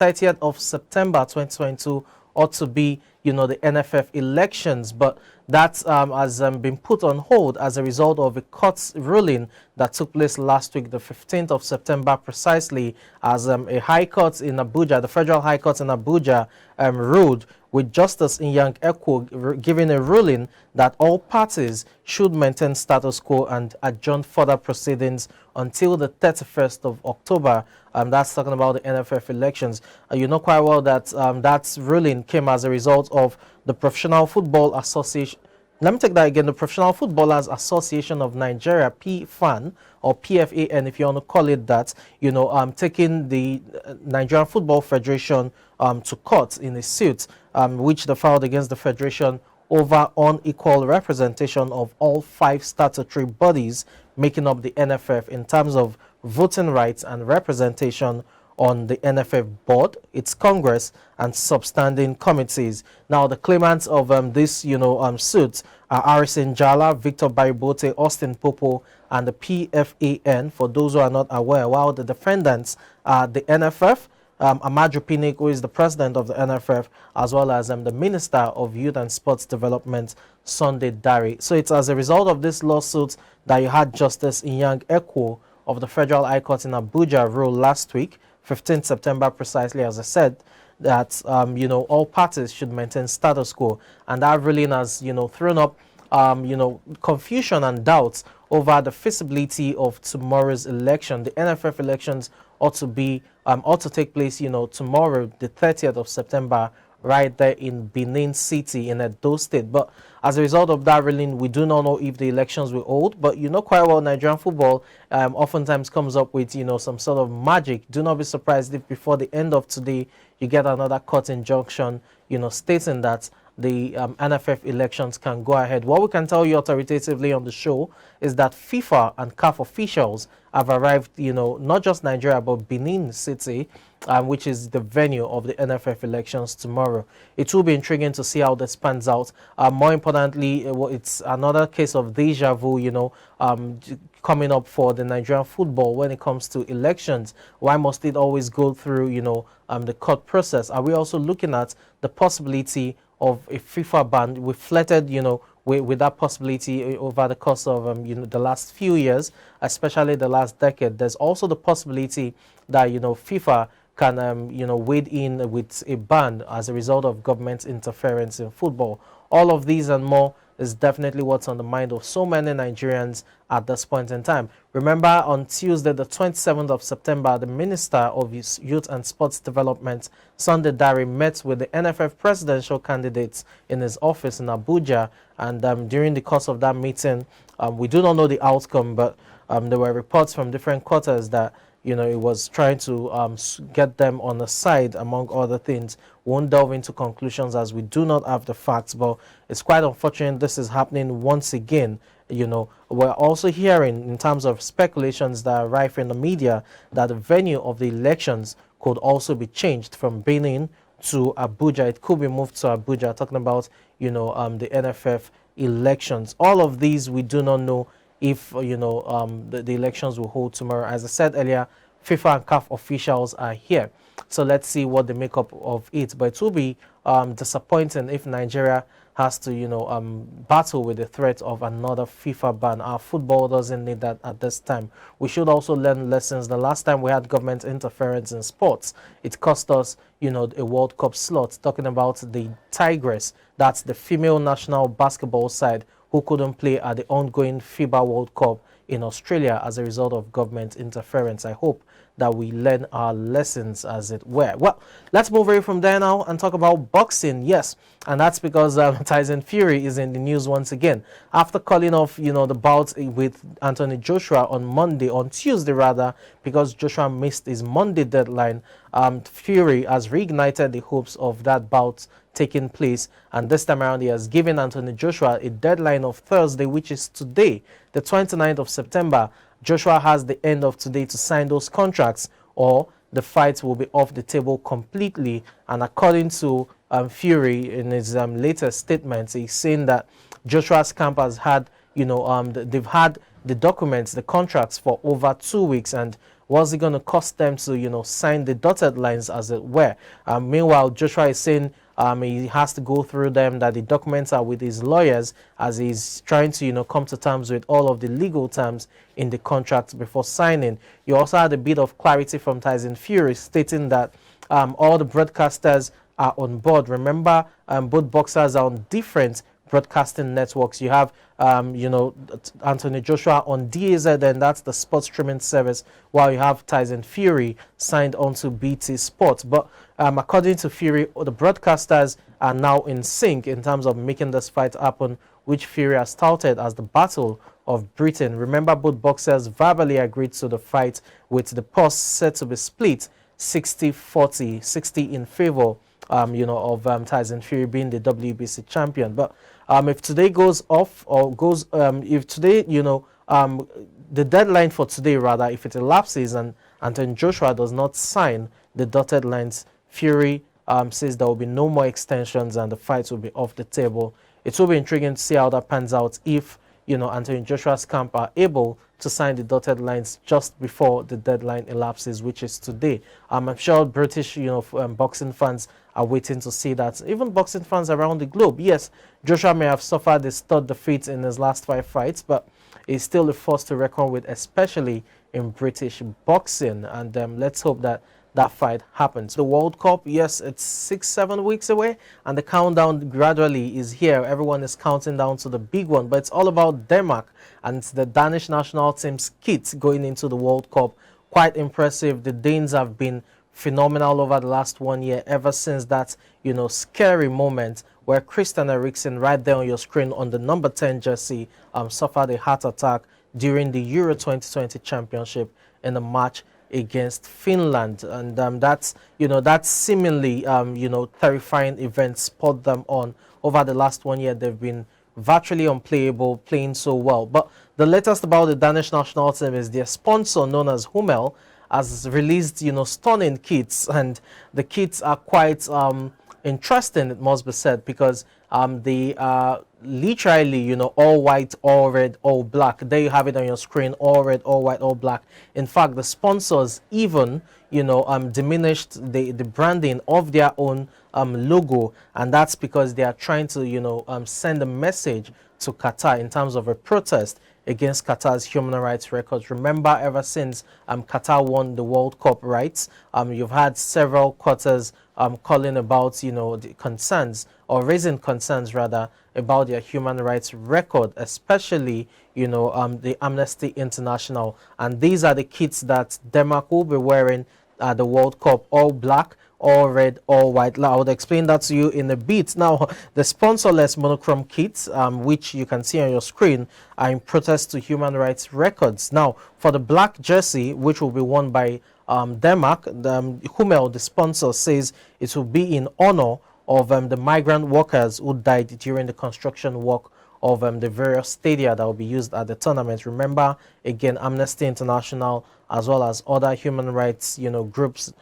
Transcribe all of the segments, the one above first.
30th of September 2022 ought to be, the NFF elections, but that has been put on hold as a result of a court's ruling that took place last week, the 15th of September, precisely as a high court in Abuja, the Federal High Court in Abuja, ruled with Justice Inyang Ekwo giving a ruling that all parties should maintain status quo and adjourn further proceedings until the 31st of October. That's talking about the NFF elections. You know quite well that that ruling came as a result of the Professional Football Association. Let me take that again. The Professional Footballers Association of Nigeria, PFAN, or PFAN, if you want to call it that, taking the Nigerian Football Federation to court in a suit, which they filed against the Federation over unequal representation of all 5 statutory bodies making up the NFF in terms of voting rights and representation on the NFF board, its Congress, and substanding committees. Now, the claimants of this, suits are Harrison Jala, Victor Baribote, Austin Popo, and the PFAN, for those who are not aware, while the defendants are the NFF, Amadou Pinnick, who is the president of the NFF, as well as the Minister of Youth and Sports Development, Sunday Dari. So it's as a result of this lawsuit that you had Justice Inyang Ekwo of the Federal High Court in Abuja rule last week, 15th September precisely, as I said, that, all parties should maintain status quo. And that ruling has, thrown up, confusion and doubts over the feasibility of tomorrow's election. The NFF elections ought to take place, tomorrow, the 30th of September, right there in Benin City in Edo State. But as a result of that ruling, we do not know if the elections will hold. But you know quite well, Nigerian football oftentimes comes up with, some sort of magic. Do not be surprised if before the end of today, you get another court injunction, stating that the NFF elections can go ahead. What we can tell you authoritatively on the show is that FIFA and CAF officials have arrived, not just Nigeria, but Benin City, which is the venue of the NFF elections tomorrow. It will be intriguing to see how this pans out. More importantly, it's another case of deja vu, coming up for the Nigerian football when it comes to elections. Why must it always go through, the court process? Are we also looking at the possibility of a FIFA ban? We flirted, with that possibility over the course of, the last few years, especially the last decade. There's also the possibility that, FIFA can, wade in with a ban as a result of government interference in football. All of these and more is definitely what's on the mind of so many Nigerians at this point in time. Remember, on Tuesday, the 27th of September, the Minister of Youth and Sports Development, Sunday Dari, met with the NFF presidential candidates in his office in Abuja. And during the course of that meeting, we do not know the outcome, but there were reports from different quarters that it was trying to get them on the side, among other things. Won't delve into conclusions as we do not have the facts, but it's quite unfortunate this is happening once again. We're also hearing, in terms of speculations that are rife in the media, that the venue of the elections could also be changed from Benin to Abuja. It could be moved to Abuja, talking about, the NFF elections. All of these, we do not know if the elections will hold tomorrow. As I said earlier, FIFA and CAF officials are here, so let's see what they make up of it. But it will be disappointing if Nigeria has to battle with the threat of another FIFA ban. Our football doesn't need that at this time. We should also learn lessons. The last time we had government interference in sports, it cost us a World Cup slot. Talking about the Tigress, that's the female national basketball side, who couldn't play at the ongoing FIBA World Cup in Australia as a result of government interference. I hope that we learn our lessons, as it were. Well, let's move away from there now and talk about boxing. Yes, and that's because Tyson Fury is in the news once again. After calling off, the bout with Anthony Joshua on Tuesday rather, because Joshua missed his Monday deadline, Fury has reignited the hopes of that bout taking place, and this time around he has given Anthony Joshua a deadline of Thursday, which is today, the 29th of September. Joshua has the end of today to sign those contracts, or the fight will be off the table completely. And according to Fury, in his latest statements, he's saying that Joshua's camp has had, they've had the documents, the contracts for over 2 weeks, and What's it going to cost them to, you know, sign the dotted lines, as it were? Meanwhile, Joshua is saying he has to go through them, that the documents are with his lawyers, as he's trying to, you know, come to terms with all of the legal terms in the contract before signing. You also had a bit of clarity from Tyson Fury stating that all the broadcasters are on board. Remember, both boxers are on different broadcasting networks. You have, you know, Anthony Joshua on DAZ, and that's the sports streaming service, while you have Tyson Fury signed onto BT Sports. But according to Fury, the broadcasters are now in sync in terms of making this fight happen, which Fury has touted as the Battle of Britain. Remember, both boxers verbally agreed to the fight, with the purse set to be split 60-40, 60 in favor you know, of Tyson Fury being the WBC champion. But if today goes off, or goes, if today, you know, the deadline for today, rather, if it elapses and Anthony Joshua does not sign the dotted lines, Fury says there will be no more extensions and the fights will be off the table. It will be intriguing to see how that pans out if, you know, Anthony Joshua's camp are able to sign the dotted lines just before the deadline elapses, which is today. I'm sure British, you know, boxing fans are waiting to see that. Even boxing fans around the globe. Yes, Joshua may have suffered a stud defeat in his last 5 fights, but he's still a force to reckon with, especially in British boxing. And let's hope that that fight happens. The World Cup, yes, it's 6-7 weeks away, and the countdown gradually is here. Everyone is counting down to the big one, but it's all about Denmark, and it's the Danish national team's kit going into the World Cup. Quite impressive. The Danes have been phenomenal over the last 1 year, ever since that, you know, scary moment where Christian Eriksen, right there on your screen on the number 10 jersey, suffered a heart attack during the Euro 2020 championship in a match against Finland. And that's, you know, that seemingly you know, terrifying event spurred them on. Over the last 1 year, they've been virtually unplayable, playing so well. But the latest about the Danish national team is their sponsor, known as Hummel, has released, you know, stunning kits, and the kits are quite interesting, it must be said, because they are literally, you know, all white, all red, all black. There you have it on your screen, all red, all white, all black. In fact, the sponsors even, you know, diminished the branding of their own logo, and that's because they are trying to, you know, send a message to Qatar in terms of a protest against Qatar's human rights records. Remember, ever since Qatar won the World Cup rights, you've had several quarters calling about, you know, the concerns, or raising concerns rather, about their human rights record, especially, you know, the Amnesty International. And these are the kits that Denmark will be wearing at the World Cup: all black, all red, all white. I would explain that to you in a bit. Now, the sponsorless monochrome kits, which you can see on your screen, are in protest to human rights records. Now, for the black jersey, which will be worn by Denmark, Hummel, the sponsor, says it will be in honor of the migrant workers who died during the construction work of the various stadia that will be used at the tournament. Remember, again, Amnesty International, as well as other human rights, you know, groups,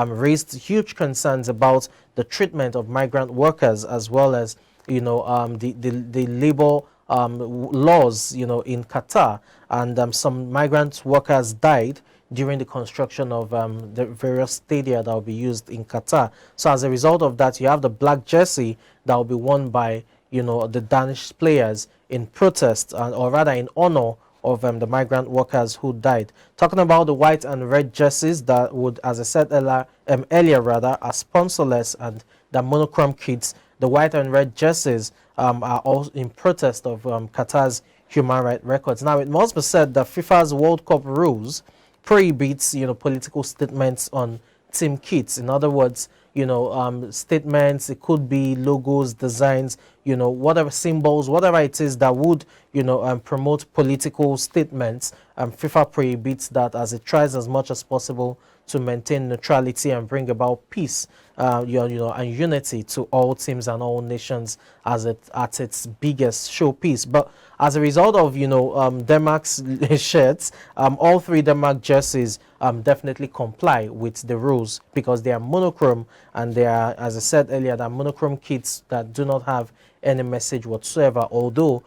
raised huge concerns about the treatment of migrant workers, as well as, you know, the labor laws, you know, in Qatar. And some migrant workers died during the construction of the various stadia that will be used in Qatar. So as a result of that, you have the black jersey that will be worn by, you know, the Danish players in protest, or rather in honor of the migrant workers who died. Talking about the white and red jerseys that would, as I said earlier, rather, are sponsorless, and the monochrome kits, the white and red jerseys are all in protest of Qatar's human rights records. Now, it must be said that FIFA's World Cup rules prohibits, you know, political statements on team kits. In other words, you know, statements, it could be logos, designs, you know, whatever symbols, whatever it is that would, you know, promote political statements. FIFA prohibits that, as it tries as much as possible to maintain neutrality and bring about peace, you know, and unity to all teams and all nations as it at its biggest showpiece. But as a result of, you know, Denmark's shirts, all 3 Denmark jerseys definitely comply with the rules, because they are monochrome, and they are, as I said earlier, they are monochrome kits that do not have any message whatsoever. Although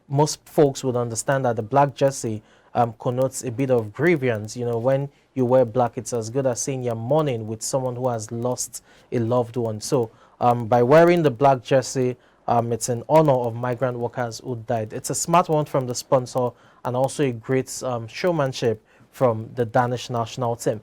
most folks would understand that the black jersey connotes a bit of grievance. You know, when you wear black, it's as good as saying you're mourning with someone who has lost a loved one. So by wearing the black jersey, it's in honor of migrant workers who died. It's a smart one from the sponsor and also a great showmanship from the Danish national team.